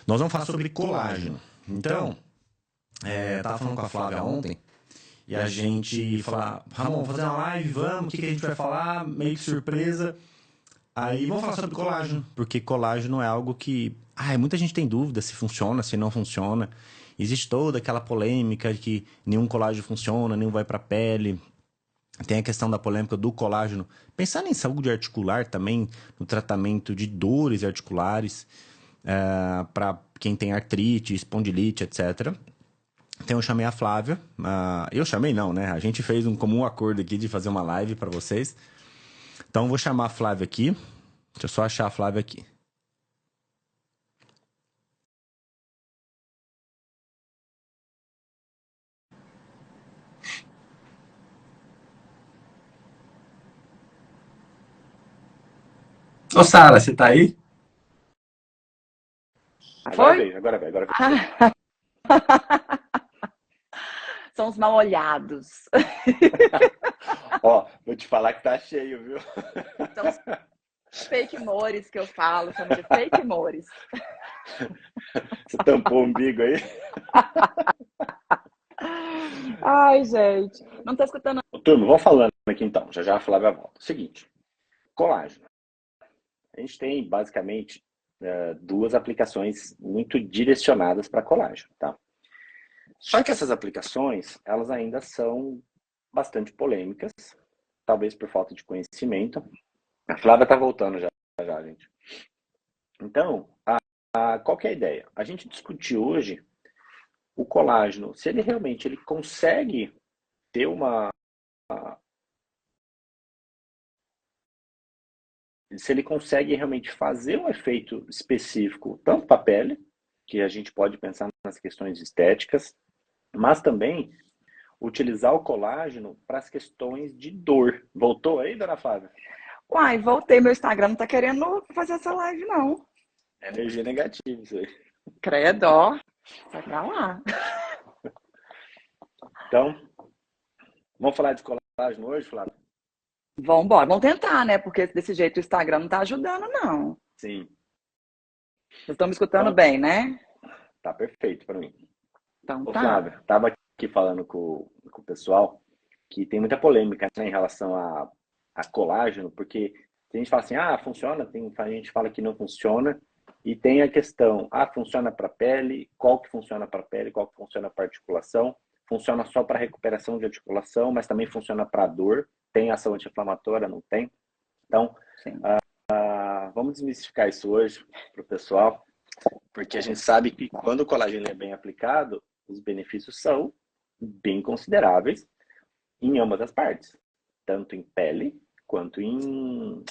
Nós vamos falar sobre colágeno. Então, tava falando com a Flávia ontem e a gente falou, Ramon, vamos fazer uma live, vamos, o que a gente vai falar? Meio que surpresa. Aí vamos falar sobre colágeno, porque colágeno é algo que muita gente tem dúvida se funciona, se não funciona. Existe toda aquela polêmica de que nenhum colágeno funciona, nenhum vai para a pele. Tem a questão da polêmica do colágeno. Pensando em saúde articular também, no tratamento de dores articulares, para quem tem artrite, espondilite, etc. Então eu chamei a Flávia. Eu chamei não, né? A gente fez um comum acordo aqui de fazer uma live para vocês. Então eu vou chamar a Flávia aqui. Deixa eu só achar a Flávia aqui. Ô, Sara, você tá aí? Agora Foi? veio, agora veio, agora veio. São os mal-olhados. Ó, vou te falar que tá cheio, viu? São os fake mores que eu falo, chamo de fake mores. Você tampou o umbigo aí? Ai, gente. Não tô escutando. Ô, turma, vamos falando aqui então, já já a Flávia volta. Seguinte, colágeno. A gente tem basicamente duas aplicações muito direcionadas para colágeno, tá? Só que essas aplicações, elas ainda são bastante polêmicas, talvez por falta de conhecimento. A Flávia tá voltando já, gente. Então, qual que é a ideia? A gente discutiu hoje o colágeno, se ele realmente consegue ter se ele consegue realmente fazer um efeito específico, tanto para a pele, que a gente pode pensar nas questões estéticas, mas também utilizar o colágeno para as questões de dor. Voltou aí, dona Flávia? Uai, voltei. Meu Instagram não tá querendo fazer essa live, não. Energia negativa, isso aí. Credo, ó. Sai pra lá. Então, vamos falar de colágeno hoje, Flávia? Vamos embora. Vamos tentar, né? Porque desse jeito o Instagram não tá ajudando, não. Sim. Vocês estão me escutando Então, bem, né? tá perfeito para mim. Então Ô, tá. Flávia, estava aqui falando com o pessoal que tem muita polêmica, né, em relação a colágeno, porque a gente fala assim, funciona, a gente fala que não funciona, e tem a questão, funciona para pele, qual que funciona para pele, qual que funciona para articulação, funciona só para recuperação de articulação, mas também funciona para dor, tem ação anti-inflamatória, não tem? Então, Sim. vamos desmistificar isso hoje para o pessoal, porque a gente sabe que quando o colágeno é bem aplicado, os benefícios são bem consideráveis em ambas as partes, tanto em pele quanto em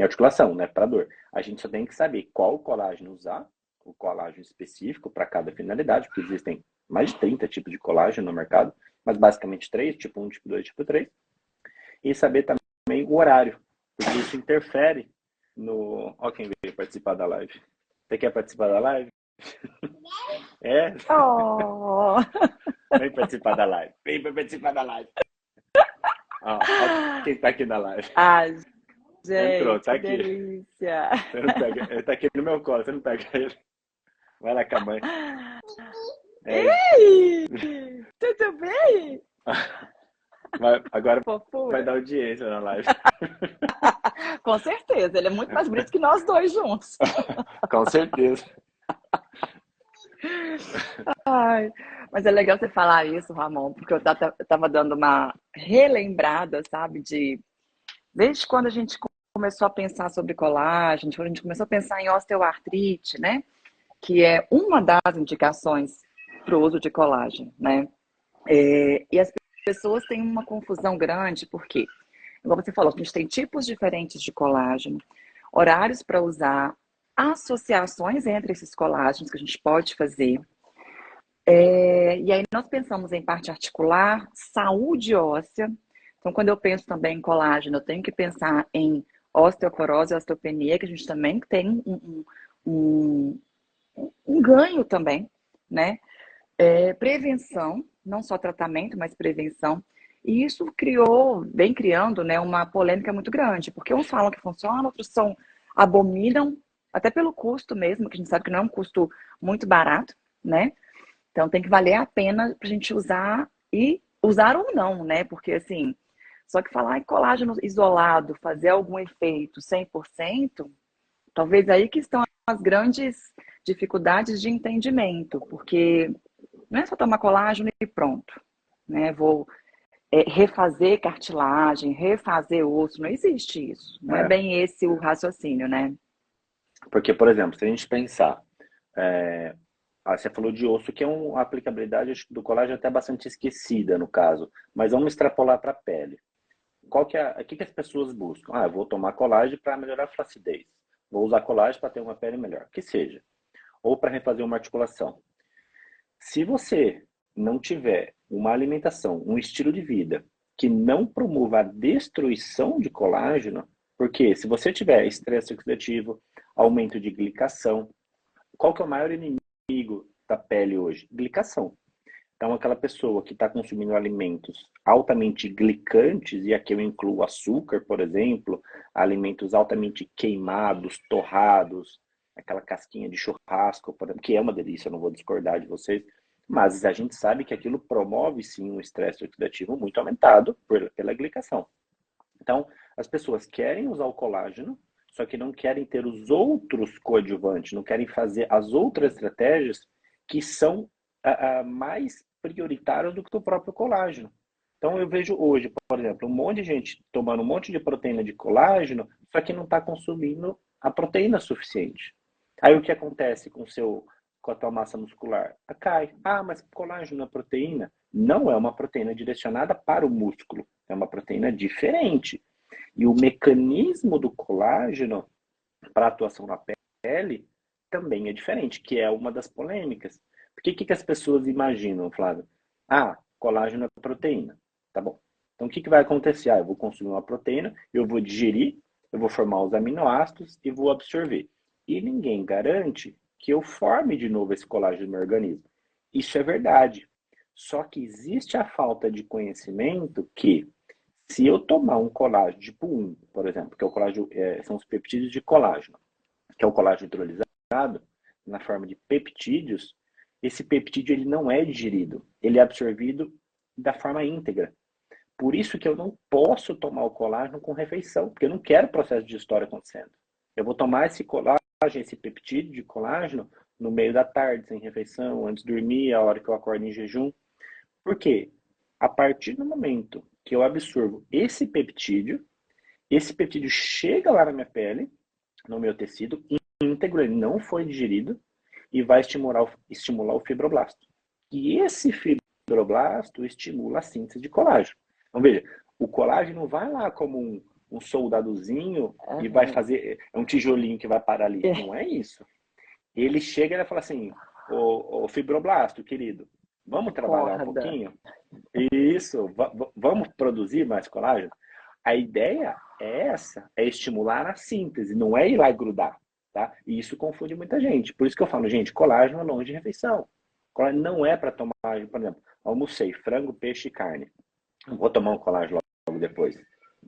articulação, né, para dor. A gente só tem que saber qual colágeno usar, o colágeno específico para cada finalidade, porque existem mais de 30 tipos de colágeno no mercado, mas basicamente 3, tipo 1, tipo 2, tipo 3, e saber também o horário, porque isso interfere no... Ó quem veio participar da live. Você quer participar da live? É? Oh. Vem participar da live. Vem participar da live. Ó, quem tá aqui na live. Ai, Entrou, gente, tá que aqui. delícia. Você não pega, ele tá aqui no meu colo, você não pega ele. Vai lá com a mãe. Ei, tudo bem? Agora Fofura. vai dar audiência na live. Com certeza, ele é muito mais bonito que nós dois juntos. Com certeza. Ai, mas é legal você falar isso, Ramon, porque eu tava dando uma relembrada, sabe, desde quando a gente começou a pensar sobre colágeno, quando a gente começou a pensar em osteoartrite, né, que é uma das indicações para o uso de colágeno, né, e as pessoas têm uma confusão grande, porque, como você falou, a gente tem tipos diferentes de colágeno, horários para usar, associações entre esses colágenos que a gente pode fazer. E aí nós pensamos em parte articular, saúde óssea. Então, quando eu penso também em colágeno, eu tenho que pensar em osteoporose e osteopenia, que a gente também tem um, um ganho também, né? Prevenção, não só tratamento, mas prevenção. E isso vem criando, né, uma polêmica muito grande, porque uns falam que funciona, outros abominam, até pelo custo mesmo, que a gente sabe que não é um custo muito barato, né? Então tem que valer a pena pra gente usar e usar ou não, né? Porque assim, só que falar em colágeno isolado, fazer algum efeito 100%, talvez aí que estão as grandes dificuldades de entendimento, porque não é só tomar colágeno e pronto, né? Vou refazer cartilagem, refazer osso, não existe isso. Não é É, bem esse o raciocínio, né? porque, por exemplo, se a gente pensar, você falou de osso, que é uma aplicabilidade acho que do colágeno até bastante esquecida no caso, mas vamos extrapolar para a pele. O que as pessoas buscam? Eu vou tomar colágeno para melhorar a flacidez. Vou usar colágeno para ter uma pele melhor, que seja. Ou para refazer uma articulação. Se você não tiver uma alimentação, um estilo de vida que não promova a destruição de colágeno, porque se você tiver estresse oxidativo, aumento de glicação, qual que é o maior inimigo da pele hoje? Glicação. Então, aquela pessoa que está consumindo alimentos altamente glicantes, e aqui eu incluo açúcar, por exemplo, alimentos altamente queimados, torrados, aquela casquinha de churrasco, por exemplo, que é uma delícia, eu não vou discordar de vocês, mas a gente sabe que aquilo promove sim um estresse oxidativo muito aumentado pela glicação. Então, as pessoas querem usar o colágeno, só que não querem ter os outros coadjuvantes, não querem fazer as outras estratégias que são mais prioritárias do que o próprio colágeno. Então, eu vejo hoje, por exemplo, um monte de gente tomando um monte de proteína de colágeno, só que não está consumindo a proteína suficiente. Aí o que acontece com a tua massa muscular? Cai. Mas colágeno é proteína? Não é uma proteína direcionada para o músculo, é uma proteína diferente. E o mecanismo do colágeno para atuação na pele também é diferente, que é uma das polêmicas. Porque o que as pessoas imaginam, Flávio? Colágeno é proteína. Tá bom. Então o que vai acontecer? Eu vou consumir uma proteína, eu vou digerir, eu vou formar os aminoácidos e vou absorver. E ninguém garante que eu forme de novo esse colágeno no meu organismo. Isso é verdade. Só que existe a falta de conhecimento que se eu tomar um colágeno tipo 1, por exemplo, que é o colágeno, são os peptídeos de colágeno, que é o colágeno hidrolisado, na forma de peptídeos, esse peptídeo ele não é digerido, ele é absorvido da forma íntegra. Por isso que eu não posso tomar o colágeno com refeição, porque eu não quero processo digestório acontecendo. Eu vou tomar esse colágeno, esse peptídeo de colágeno, no meio da tarde, sem refeição, antes de dormir, a hora que eu acordo em jejum. Por quê? A partir do momento que eu absorvo esse peptídeo chega lá na minha pele, no meu tecido, íntegro, ele não foi digerido, e vai estimular o fibroblasto. E esse fibroblasto estimula a síntese de colágeno. Então, veja, o colágeno não vai lá como um soldadozinho e vai fazer um tijolinho que vai parar ali. Não é isso. Ele chega e fala assim, o fibroblasto, querido, vamos trabalhar um pouquinho? Isso, vamos produzir mais colágeno? A ideia é essa, é estimular a síntese, não é ir lá e grudar, tá? E isso confunde muita gente. Por isso que eu falo, gente, colágeno é longe de refeição. Colágeno não é para tomar, por exemplo, almocei frango, peixe e carne. Não vou tomar um colágeno logo depois.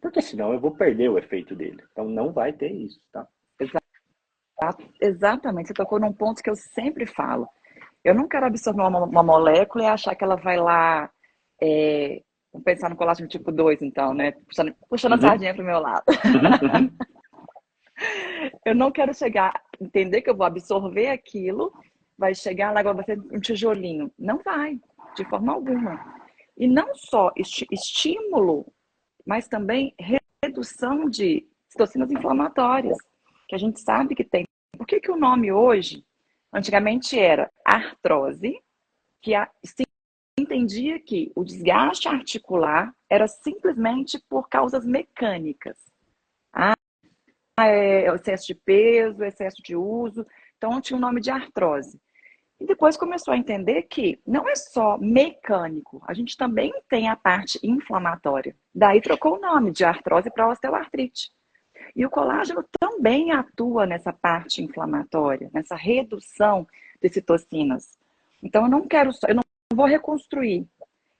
Porque senão eu vou perder o efeito dele. Então não vai ter isso, tá? Exatamente, você tocou num ponto que eu sempre falo. Eu não quero absorver uma molécula e achar que ela vai lá. Vamos pensar no colágeno tipo 2, então, né? Puxando a sardinha pro meu lado. Eu não quero entender que eu vou absorver aquilo, vai chegar lá, agora vai ser um tijolinho. Não vai, de forma alguma. E não só estímulo, mas também redução de citocinas inflamatórias, que a gente sabe que tem. Por que o nome hoje, antigamente era artrose, que se entendia que o desgaste articular era simplesmente por causas mecânicas. Excesso de peso, excesso de uso, então tinha o nome de artrose. E depois começou a entender que não é só mecânico, a gente também tem a parte inflamatória. Daí trocou o nome de artrose para osteoartrite. E o colágeno também atua nessa parte inflamatória, nessa redução de citocinas. Então eu não vou reconstruir,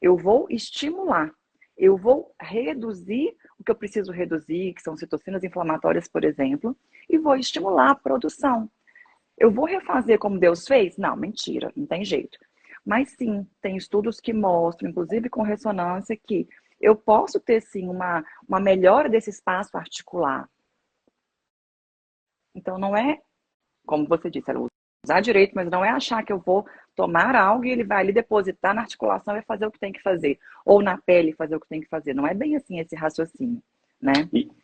eu vou estimular, eu vou reduzir o que eu preciso reduzir, que são citocinas inflamatórias, por exemplo, e vou estimular a produção. Eu vou refazer como Deus fez? Não, mentira, não tem jeito. Mas sim, tem estudos que mostram, inclusive com ressonância, que eu posso ter sim uma melhora desse espaço articular. Então não é, como você disse, era usar direito, mas não é achar que eu vou tomar algo e ele vai ali depositar na articulação e vai fazer o que tem que fazer. Ou na pele fazer o que tem que fazer. Não é bem assim esse raciocínio, né?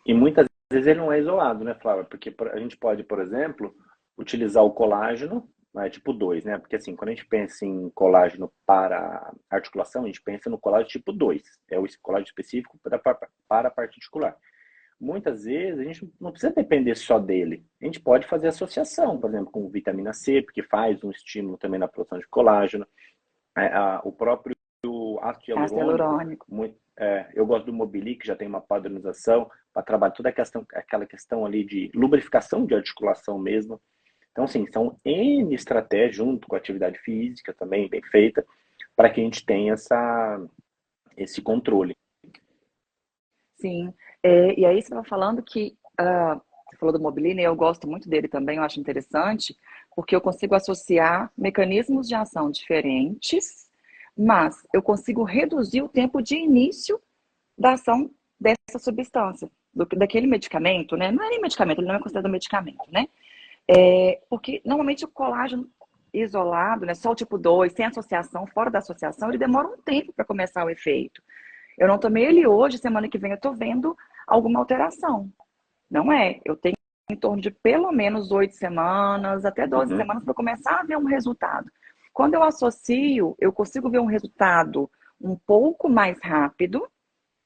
E muitas vezes ele não é isolado, né, Flávia? Porque a gente pode, por exemplo, utilizar o colágeno, né, tipo 2, né? Porque assim, quando a gente pensa em colágeno para articulação, a gente pensa no colágeno tipo 2. É o colágeno específico para a parte articular. Muitas vezes a gente não precisa depender só dele. A gente pode fazer associação, por exemplo, com vitamina C, porque faz um estímulo também na produção de colágeno. O próprio ácido hialurônico, eu gosto do Mobili, que já tem uma padronização para trabalhar toda aquela questão ali de lubrificação de articulação mesmo. Então, sim, são N estratégias, junto com a atividade física também bem feita, para que a gente tenha esse controle. Sim, e aí você estava falando que, você falou do Mobilini, eu gosto muito dele também, eu acho interessante, porque eu consigo associar mecanismos de ação diferentes, mas eu consigo reduzir o tempo de início da ação dessa substância, daquele medicamento, né? Não é nem medicamento, ele não é considerado medicamento, né? Porque normalmente o colágeno isolado, né, só o tipo 2, sem associação, fora da associação, ele demora um tempo para começar o efeito. Eu não tomei ele hoje, semana que vem eu tô vendo alguma alteração. Não é? Eu tenho em torno de pelo menos 8 semanas, até 12 semanas para começar a ver um resultado. Quando eu associo, eu consigo ver um resultado um pouco mais rápido,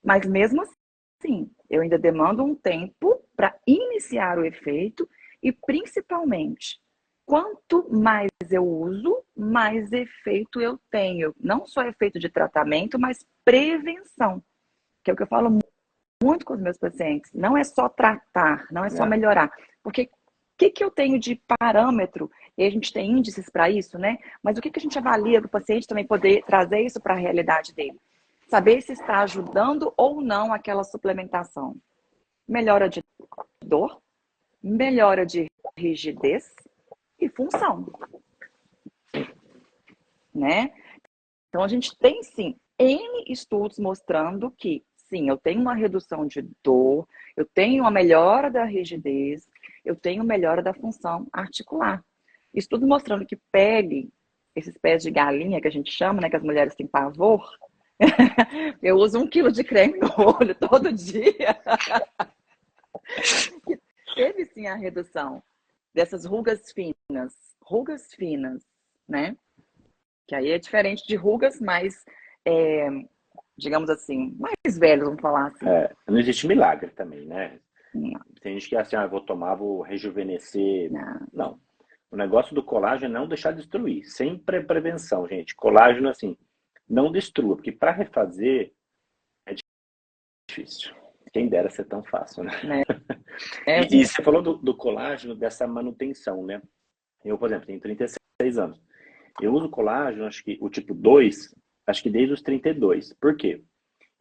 mas mesmo assim, eu ainda demando um tempo para iniciar o efeito e principalmente, quanto mais eu uso, mais efeito eu tenho. Não só efeito de tratamento, mas prevenção, que é o que eu falo muito com os meus pacientes. Não é só tratar, não é só melhorar. Porque o que eu tenho de parâmetro, e a gente tem índices para isso, né? Mas o que a gente avalia para o paciente também poder trazer isso para a realidade dele? Saber se está ajudando ou não aquela suplementação. Melhora de dor, melhora de rigidez e função, né? Então a gente tem sim N estudos mostrando que sim, eu tenho uma redução de dor, eu tenho uma melhora da rigidez, eu tenho melhora da função articular. Estudo mostrando que pele, esses pés de galinha que a gente chama, né, que as mulheres têm pavor, eu uso 1 quilo de creme no olho todo dia. Teve sim a redução dessas rugas finas, né? Que aí é diferente de rugas mais, digamos assim, mais velhos, vamos falar assim. Não existe milagre também, né? Não. Tem gente que é assim, eu vou tomar, vou rejuvenescer. Não. O negócio do colágeno é não deixar destruir. Sempre prevenção, gente. Colágeno, assim, não destrua, porque para refazer é difícil. Quem dera ser tão fácil, né? E você falou do colágeno, dessa manutenção, né? Eu, por exemplo, tenho 36 anos. Eu uso colágeno, acho que o tipo 2, acho que desde os 32. Por quê?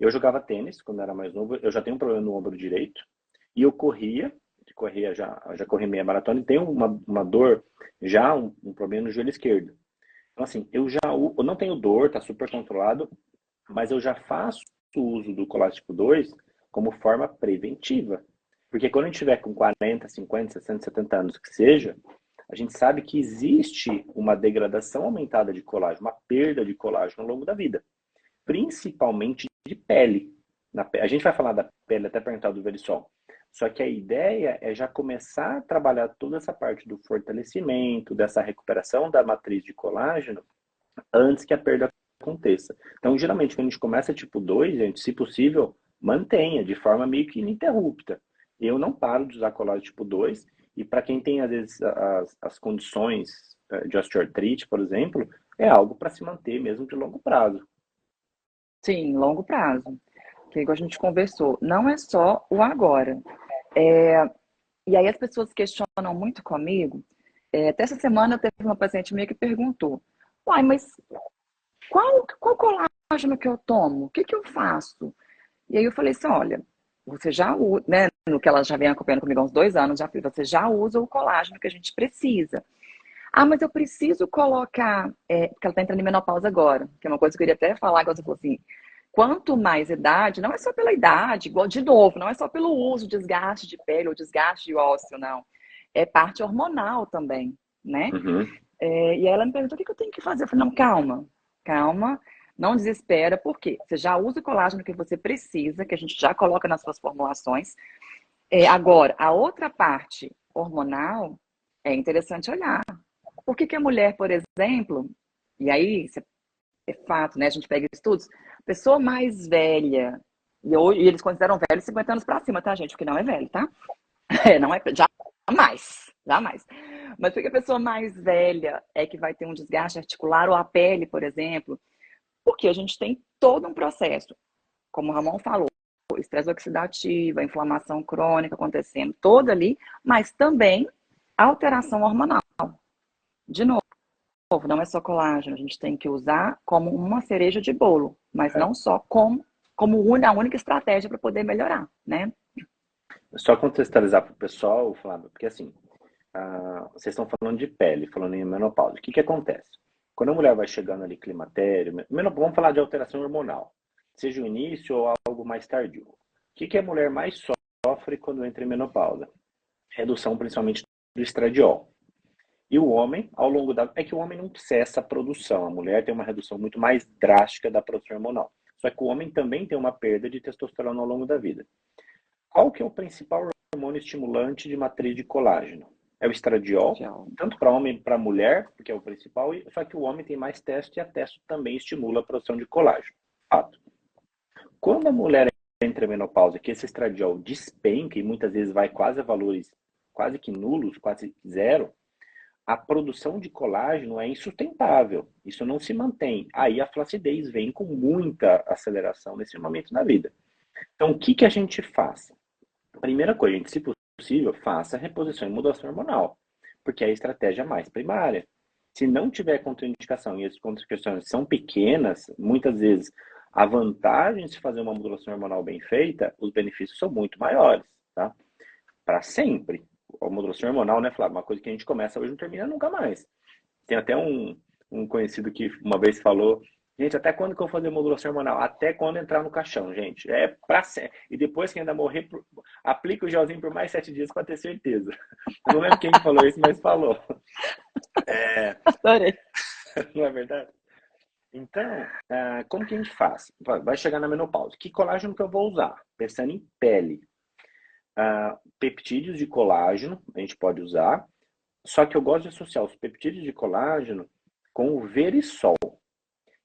Eu jogava tênis quando era mais novo, eu já tenho um problema no ombro direito, e eu já corri meia maratona e tenho uma dor, já um problema no joelho esquerdo. Então, assim, eu não tenho dor, tá super controlado, mas eu já faço o uso do colágeno tipo 2 como forma preventiva. Porque quando a gente tiver com 40, 50, 60, 70 anos, que seja, a gente sabe que existe uma degradação aumentada de colágeno, uma perda de colágeno ao longo da vida, principalmente de pele. A gente vai falar da pele até perguntar do Verisol. Só que a ideia é já começar a trabalhar toda essa parte do fortalecimento, dessa recuperação da matriz de colágeno, antes que a perda aconteça. Então, geralmente, quando a gente começa tipo 2, gente, se possível, mantenha de forma meio que ininterrupta. Eu não paro de usar colágeno tipo 2, e para quem tem, às vezes, as condições de osteoartrite, por exemplo, é algo para se manter mesmo de longo prazo. Sim, longo prazo. Que igual a gente conversou, não é só o agora. E aí as pessoas questionam muito comigo. Até essa semana eu teve uma paciente minha que perguntou: uai, mas qual colágeno que eu tomo? O que eu faço? E aí eu falei assim: olha, você já usa, né? No que ela já vem acompanhando comigo há uns 2 anos, já falei, você já usa o colágeno que a gente precisa. Ah, mas eu preciso colocar, porque ela tá entrando em menopausa agora, que é uma coisa que eu queria até falar, que você falou assim, quanto mais idade, não é só pela idade, igual de novo, não é só pelo uso, desgaste de pele ou desgaste de ósseo, não. É parte hormonal também, né? Uhum. E aí ela me perguntou, o que eu tenho que fazer? Eu falei, não, calma, calma, não desespera, por quê? Você já usa o colágeno que você precisa, que a gente já coloca nas suas formulações. Agora, a outra parte hormonal é interessante olhar. Por que que a mulher, por exemplo, e aí é fato, né? A gente pega estudos, pessoa mais velha, e eles consideram velho 50 anos para cima, tá, gente? Porque não é velho, tá? Não é, jamais, jamais. Mas porque a pessoa mais velha é que vai ter um desgaste articular ou a pele, por exemplo, porque a gente tem todo um processo, como o Ramon falou, estresse oxidativo, a inflamação crônica acontecendo toda ali, mas também alteração hormonal. De novo, não é só colágeno, a gente tem que usar como uma cereja de bolo, mas É. não só como a única estratégia para poder melhorar, né? Só contextualizar para o pessoal, Flávio, porque assim, vocês estão falando de pele, falando em menopausa. O que que acontece? Quando a mulher vai chegando ali climatério, vamos falar de alteração hormonal, seja o início ou algo mais tardio. O que que a mulher mais sofre quando entra em menopausa? Redução principalmente do estradiol. E o homem, ao longo da... É que o homem não cessa a produção, a mulher tem uma redução muito mais drástica da produção hormonal. Só que o homem também tem uma perda de testosterona ao longo da vida. Qual que é o principal hormônio estimulante de matriz de colágeno? É o estradiol, tanto para homem como para mulher, porque é o principal, só que o homem tem mais testo e a testo também estimula a produção de colágeno. Fato. Quando a mulher entra em menopausa, que esse estradiol despenca e muitas vezes vai quase a valores quase que nulos, quase zero, a produção de colágeno é insustentável. Isso não se mantém. Aí a flacidez vem com muita aceleração nesse momento da vida. Então, o que que a gente faz? Primeira coisa, gente, se possível, faça reposição e modulação hormonal, porque é a estratégia mais primária. Se não tiver contraindicação e as contraindicações são pequenas, muitas vezes a vantagem de se fazer uma modulação hormonal bem feita, os benefícios são muito maiores, tá? Para sempre. A modulação hormonal, né, Flávio? Uma coisa que a gente começa hoje não termina nunca mais. Tem até um conhecido que uma vez falou, gente, até quando que eu vou fazer modulação hormonal? Até quando entrar no caixão, gente. É pra sempre. E depois que ainda morrer, aplica o gelzinho por mais 7 dias para ter certeza. Eu não lembro quem falou isso, mas falou. Adorei. Não é verdade? Então, como que a gente faz? Vai chegar na menopausa. Que colágeno que eu vou usar? Pensando em pele. Peptídeos de colágeno, a gente pode usar. Só que eu gosto de associar os peptídeos de colágeno com o Verisol,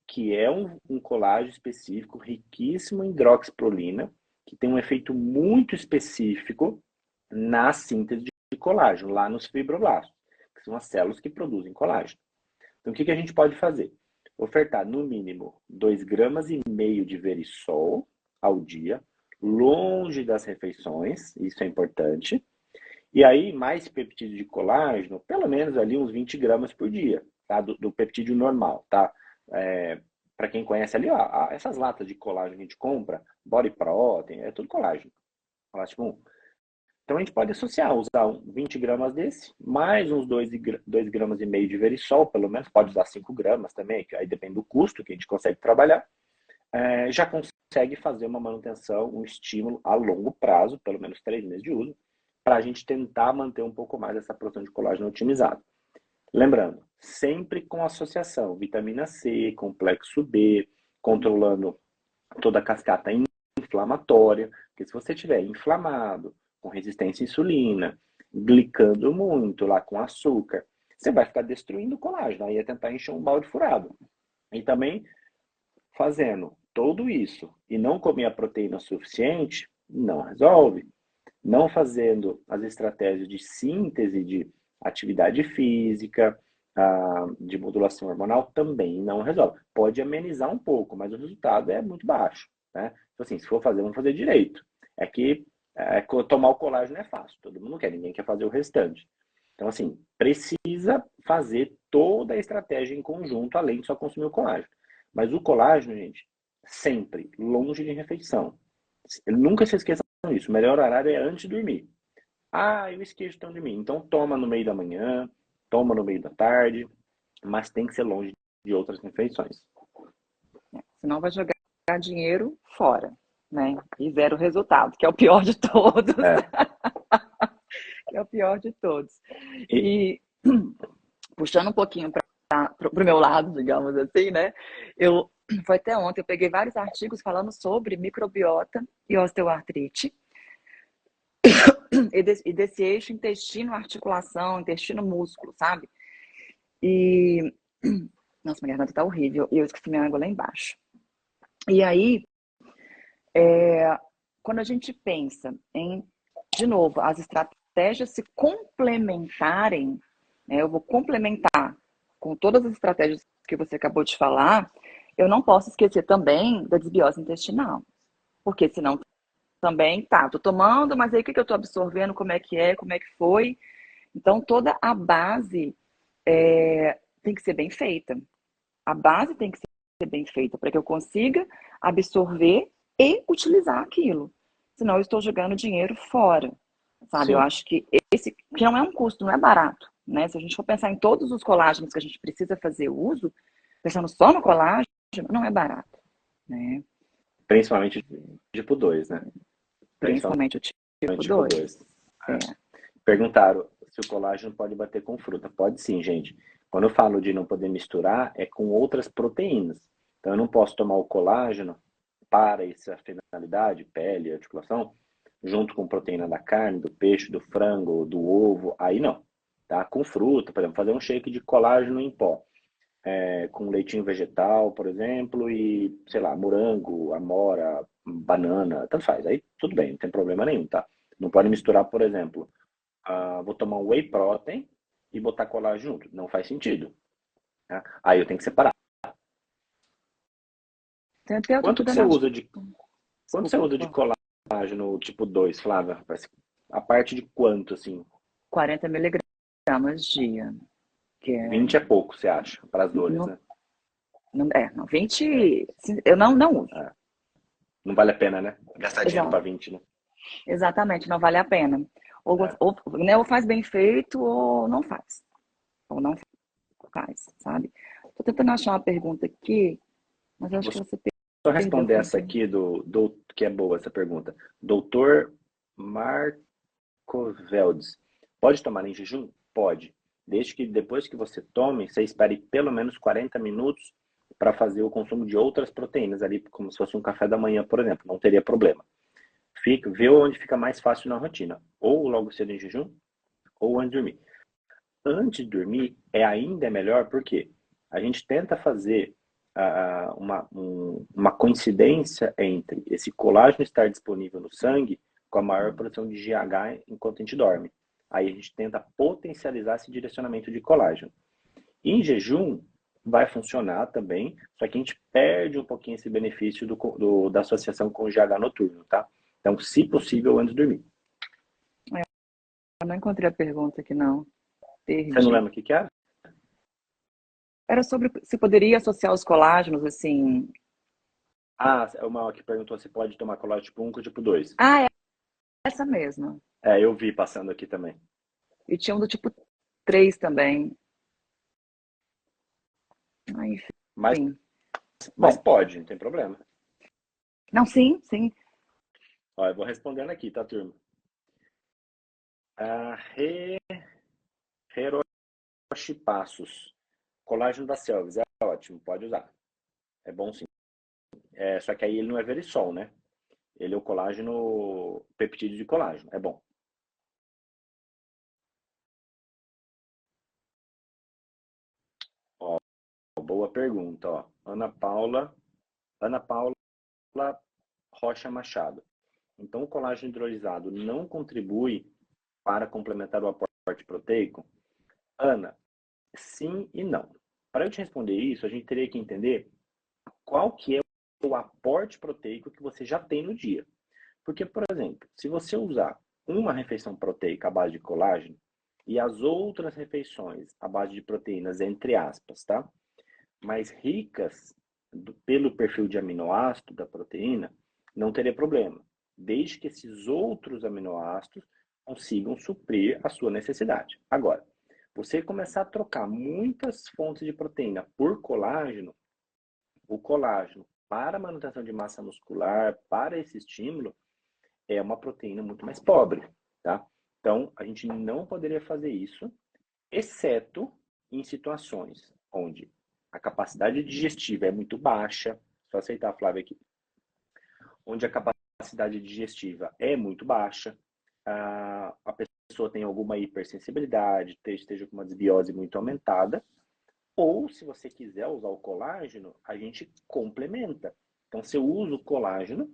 que é um colágeno específico riquíssimo em hidroxiprolina, que tem um efeito muito específico na síntese de colágeno, lá nos fibroblastos, que são as células que produzem colágeno. Então, o que a gente pode fazer? Ofertar, no mínimo, 2,5 gramas de Verisol ao dia, longe das refeições, isso é importante. E aí, mais peptídeo de colágeno, pelo menos ali uns 20 gramas por dia, tá? Do peptídeo normal, tá? Para quem conhece ali, ó, essas latas de colágeno que a gente compra, Body Protein, é tudo colágeno. Colágeno 1. Então a gente pode associar, usar 20 gramas desse, mais uns 2,5 gramas de Verisol, pelo menos, pode usar 5 gramas também, que aí depende do custo que a gente consegue trabalhar. Já consegue fazer uma manutenção, um estímulo a longo prazo, pelo menos 3 meses de uso, para a gente tentar manter um pouco mais essa produção de colágeno otimizada. Lembrando, sempre com associação, vitamina C, complexo B, controlando toda a cascata inflamatória, porque se você estiver inflamado, com resistência à insulina, glicando muito lá com açúcar, você vai ficar destruindo o colágeno, aí é tentar encher um balde furado. E também, fazendo tudo isso e não comer a proteína suficiente, não resolve. Não fazendo as estratégias de síntese de atividade física, de modulação hormonal, também não resolve. Pode amenizar um pouco, mas o resultado é muito baixo, né? Então, assim, se for fazer, vamos fazer direito. É que tomar o colágeno é fácil, todo mundo quer, ninguém quer fazer o restante. Então, assim, precisa fazer toda a estratégia em conjunto, além de só consumir o colágeno. Mas o colágeno, gente, sempre longe de refeição. Nunca se esqueça isso. O melhor horário é antes de dormir. Ah, eu esqueço de dormir. Então toma no meio da manhã, toma no meio da tarde, mas tem que ser longe de outras refeições. Senão vai jogar dinheiro fora, né? E zero resultado, que é o pior de todos. É. Que é o pior de todos. E, E puxando um pouquinho para o meu lado, digamos assim, né? Foi até ontem, eu peguei vários artigos falando sobre microbiota e osteoartrite. E desse eixo intestino, articulação, intestino, músculo, sabe? E. Nossa, minha garganta tá horrível. E eu esqueci minha água lá embaixo. E aí, quando a gente pensa em, de novo, as estratégias se complementarem, né? Eu vou complementar com todas as estratégias que você acabou de falar, eu não posso esquecer também da desbiose intestinal. Porque senão também, tá, tô tomando, mas aí o que eu tô absorvendo, como é que foi? Então, toda a base tem que ser bem feita. A base tem que ser bem feita para que eu consiga absorver e utilizar aquilo. Senão, eu estou jogando dinheiro fora, sabe? Eu sim, acho que esse que não é um custo, não é barato, né? Se a gente for pensar em todos os colágenos que a gente precisa fazer uso, pensando só no colágeno, não é barato, né? principalmente tipo 2, né? Principalmente Principalmente o tipo tipo 2. 2. É. Perguntaram se o colágeno pode bater com fruta. Pode sim, gente. Quando eu falo de não poder misturar, é com outras proteínas. Então, eu não posso tomar o colágeno para essa finalidade, pele, articulação, junto com proteína da carne, do peixe, do frango, do ovo. Aí não. Tá? Com fruta, por exemplo, fazer um shake de colágeno em pó. Com leitinho vegetal, por exemplo, e, sei lá, morango, amora, banana, tanto faz. Aí tudo bem, não tem problema nenhum, tá? Não pode misturar, por exemplo, vou tomar um whey protein e botar colágeno junto. Não faz sentido. Tá? Aí eu tenho que separar. Tem até outra Quanto que dúvida você na. usa de, quanto você Desculpa, usa de colágeno tipo 2, Flávia? A parte de quanto, assim? 40 miligramas dia, que é. 20 é pouco, você acha? Para as dores, Não, né? não, 20. Eu não uso. É. Não vale a pena, né? Gastar dinheiro para Exato, 20, né? exatamente, não vale a pena. É. Né, ou faz bem feito ou não faz. Ou não faz, sabe? Tô tentando achar uma pergunta aqui, mas acho Vou que você só perdeu. responder essa aqui que é boa essa pergunta. Doutor Marcoveldes. Pode tomar em jejum? Pode. Desde que depois que você tome, você espere pelo menos 40 minutos para fazer o consumo de outras proteínas ali, como se fosse um café da manhã, por exemplo. Não teria problema. Vê onde fica mais fácil na rotina. Ou logo cedo em jejum, ou antes de dormir. Antes de dormir ainda melhor, porque a gente tenta fazer uma coincidência entre esse colágeno estar disponível no sangue com a maior produção de GH enquanto a gente dorme. Aí a gente tenta potencializar esse direcionamento de colágeno. Em jejum, vai funcionar também, só que a gente perde um pouquinho esse benefício da associação com o GH noturno, tá? Então, se possível, antes de dormir. Eu não encontrei a pergunta aqui, não. Você não Perdi. lembra o que era? Era sobre se poderia associar os colágenos, assim. Uma que perguntou se pode tomar colágeno tipo 1 ou tipo 2. Ah, é essa mesma. Eu vi passando aqui também. E tinha um do tipo 3 também. Ah, Mas, enfim. mas Bom, pode, não tem problema. não, sim, sim. Ó, eu vou respondendo aqui, tá, turma? Ah, Hiroshi Passos. Colágeno da Selvis. É ótimo, pode usar. É bom sim. Só que aí ele não é verisol, né? Ele é o colágeno, peptídeo de colágeno. É bom. Ó, boa pergunta, ó. Ana Paula Rocha Machado. Então, o colágeno hidrolisado não contribui para complementar o aporte proteico? Ana, sim e não. Para eu te responder isso, a gente teria que entender qual que é o aporte proteico que você já tem no dia. Porque, por exemplo, se você usar uma refeição proteica à base de colágeno e as outras refeições à base de proteínas, entre aspas, tá? Mais ricas pelo perfil de aminoácido da proteína, não teria problema. desde que esses outros aminoácidos consigam suprir a sua necessidade. Agora, você começar a trocar muitas fontes de proteína por colágeno, o colágeno para a manutenção de massa muscular, para esse estímulo, é uma proteína muito mais pobre, tá? Então, a gente não poderia fazer isso, exceto em situações onde a capacidade digestiva é muito baixa, só aceitar a Flávia aqui, onde a capacidade digestiva é muito baixa, a pessoa tem alguma hipersensibilidade, esteja com uma desbiose muito aumentada, ou se você quiser usar o colágeno, a gente complementa. Então, você usa o colágeno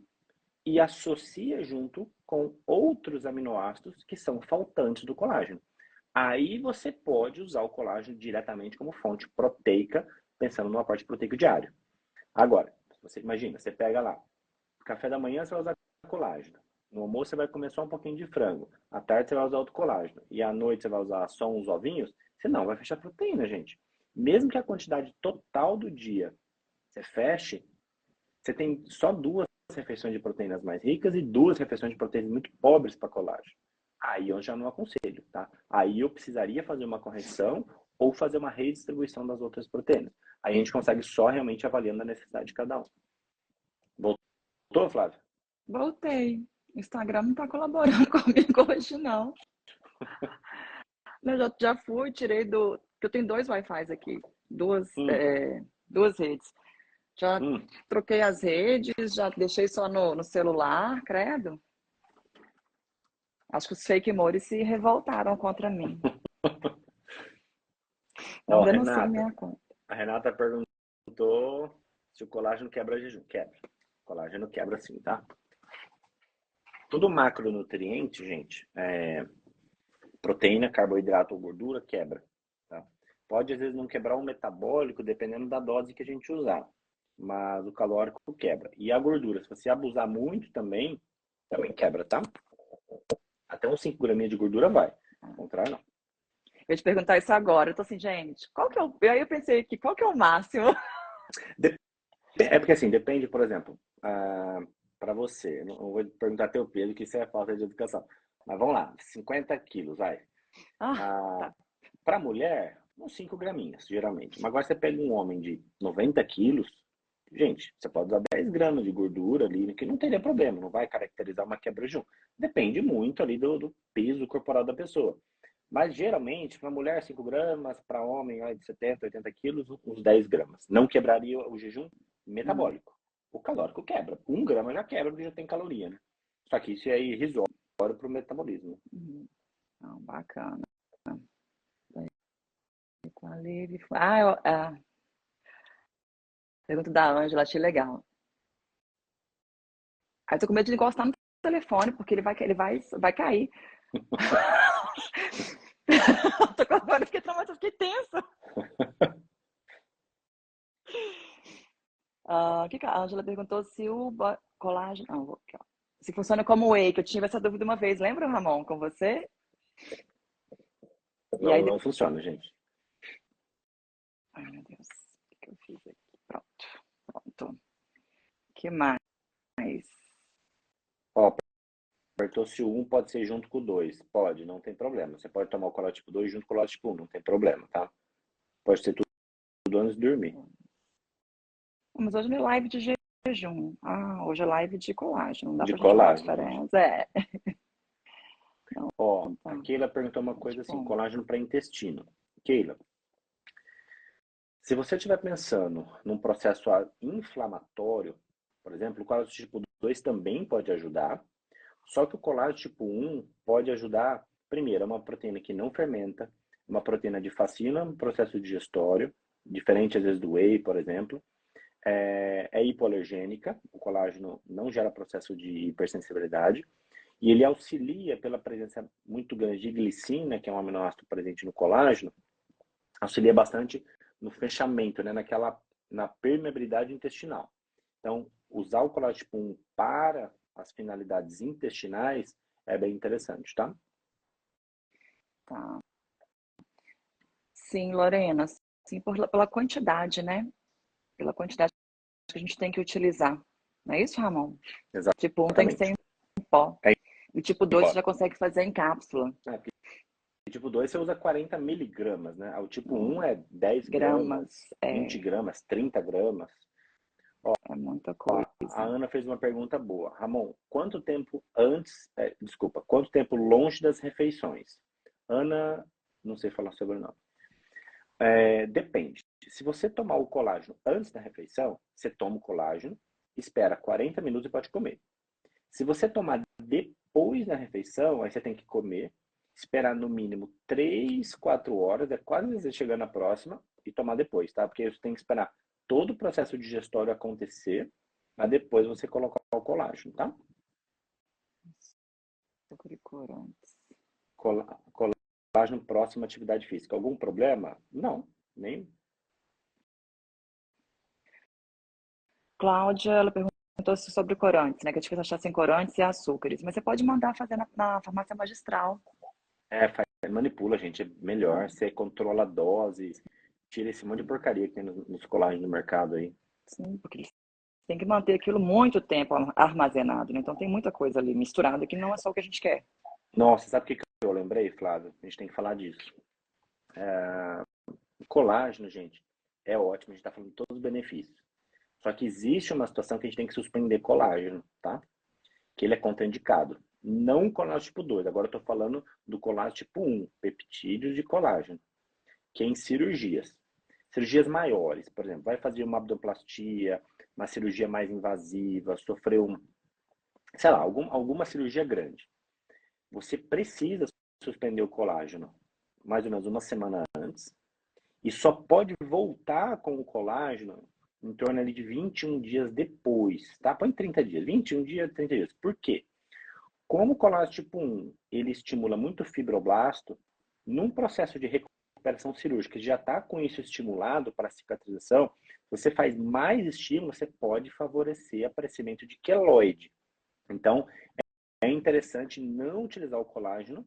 e associa junto com outros aminoácidos que são faltantes do colágeno. Aí você pode usar o colágeno diretamente como fonte proteica, pensando no aporte proteico diário. Agora, você imagina, você pega lá, café da manhã você vai usar colágeno, no almoço você vai comer só um pouquinho de frango, à tarde você vai usar outro colágeno, e à noite você vai usar só uns ovinhos, você não vai fechar proteína, gente. Mesmo que a quantidade total do dia você feche, você tem só 2 refeições de proteínas mais ricas e 2 refeições de proteínas muito pobres para colágeno. Aí eu já não aconselho, tá? Aí eu precisaria fazer uma correção ou fazer uma redistribuição das outras proteínas. Aí a gente consegue só realmente avaliando a necessidade de cada um. Voltou, Flávia? Voltei. O Instagram não tá colaborando comigo hoje, não. Eu já fui, tirei do... Porque eu tenho 2 Wi-Fis aqui, duas redes. Já troquei as redes, já deixei só no celular, credo. Acho que os fake mores se revoltaram contra mim. Não denunciem minha conta. A Renata perguntou se o colágeno quebra jejum. Quebra. O colágeno quebra sim, tá? Todo macronutriente, gente, proteína, carboidrato ou gordura, quebra. Tá? Pode, às vezes, não quebrar o metabólico, dependendo da dose que a gente usar. Mas o calórico quebra. E a gordura, se você abusar muito também quebra, tá? Até uns 5 graminhas de gordura vai. Ao contrário, não. Eu ia te perguntar isso agora. Eu tô assim, gente, qual que é o... Aí eu pensei aqui, qual que é o máximo? É porque assim, depende, por exemplo, para você, eu não vou perguntar teu peso, que isso é falta de educação. Mas vamos lá, 50 quilos, vai. Tá. Para mulher, uns 5 graminhas, geralmente. Mas agora você pega um homem de 90 quilos, gente, você pode usar 10 gramas de gordura ali, que não teria problema, não vai caracterizar uma quebra de um. Depende muito ali do peso corporal da pessoa. Mas geralmente, para mulher, 5 gramas, para homem de 70, 80 quilos, uns 10 gramas. Não quebraria o jejum metabólico. O calórico quebra. 1 grama já quebra, porque já tem caloria, né? Só que isso é irrisório para o metabolismo. Não, bacana. Pergunta da Ângela, achei legal. Aí eu tô com medo de encostar no telefone, porque ele vai cair. Agora fiquei traumatizada, fiquei tensa. O que a Ângela perguntou se o colágeno... Não, aqui, ó. Se funciona como whey, que eu tive essa dúvida uma vez. Lembra, Ramon, com você? Não, aí, não funciona, gente. Ai, meu Deus. O que eu fiz aqui? Pronto. O que mais? Ó, apertou se o 1 pode ser junto com o 2. Pode, não tem problema. Você pode tomar o colágeno tipo 2 junto com o colágeno tipo 1, não tem problema, tá? Pode ser tudo antes de dormir. Mas hoje não é live de jejum. Hoje é live de colágeno. Não dá pra colágeno, falar a diferença. Ó, a Keila perguntou uma coisa assim, colágeno para intestino. Keila, se você estiver pensando num processo inflamatório, por exemplo, o colágeno tipo 2 também pode ajudar, só que o colágeno tipo 1 pode ajudar, primeiro, é uma proteína que não fermenta, uma proteína de facilita o processo digestório, diferente às vezes do whey, por exemplo, é hipoalergênica, o colágeno não gera processo de hipersensibilidade, e ele auxilia pela presença muito grande de glicina, que é um aminoácido presente no colágeno, auxilia bastante no fechamento, né, na permeabilidade intestinal. Então, usar o colágeno tipo 1 para as finalidades intestinais é bem interessante, tá? Tá. Sim, Lorena, sim, pela quantidade, né? Pela quantidade que a gente tem que utilizar. Não é isso, Ramon? Exatamente. Tipo, um tem que ser pó. É E o tipo em 2 pó. você já consegue fazer em cápsula. O tipo 2 você usa 40 miligramas, né? O tipo 1 é 10 gramas, Gramas, 20 gramas, 30 gramas. é muita Ó, coisa. a Ana fez uma pergunta boa. Ramon, quanto tempo antes, desculpa, quanto tempo longe das refeições? Ana, não sei falar sobre o nome. Depende. Se você tomar o colágeno antes da refeição, você toma o colágeno, espera 40 minutos e pode comer. Se você tomar depois da refeição, aí você tem que comer, esperar no mínimo 3, 4 horas, é quase você chegando na próxima, e tomar depois, tá? Porque você tem que esperar todo o processo digestório acontecer, para depois você colocar o colágeno, tá? Corantes. Colágeno próximo à atividade física. Algum problema? Não, nem. Cláudia, ela perguntou sobre corantes, né? Que é difícil achar sem corantes e açúcares. Mas você pode mandar fazer na farmácia magistral. Manipula, gente, é melhor. Você controla a dose, tira esse monte de porcaria que tem nos colágenos do mercado aí. Sim, porque eles têm que manter aquilo muito tempo armazenado, né? Então tem muita coisa ali misturada que não é só o que a gente quer. Nossa, sabe o que eu lembrei, Flávio? A gente tem que falar disso. Colágeno, gente, é ótimo, a gente está falando de todos os benefícios. Só que existe uma situação que a gente tem que suspender colágeno, tá? Que ele é contraindicado. Não o colágeno tipo 2, agora eu estou falando do colágeno tipo 1, peptídeos de colágeno, que é em cirurgias. Cirurgias maiores, por exemplo, vai fazer uma abdominoplastia, uma cirurgia mais invasiva, sofreu, sei lá, alguma cirurgia grande. Você precisa suspender o colágeno mais ou menos uma semana antes e só pode voltar com o colágeno em torno ali de 21 dias depois, tá? Põe 30 dias, 21 dias, 30 dias. Por quê? Como o colágeno tipo 1, ele estimula muito o fibroblasto, num processo de recuperação cirúrgica, já está com isso estimulado para a cicatrização, você faz mais estímulo, você pode favorecer aparecimento de queloide. Então, é interessante não utilizar o colágeno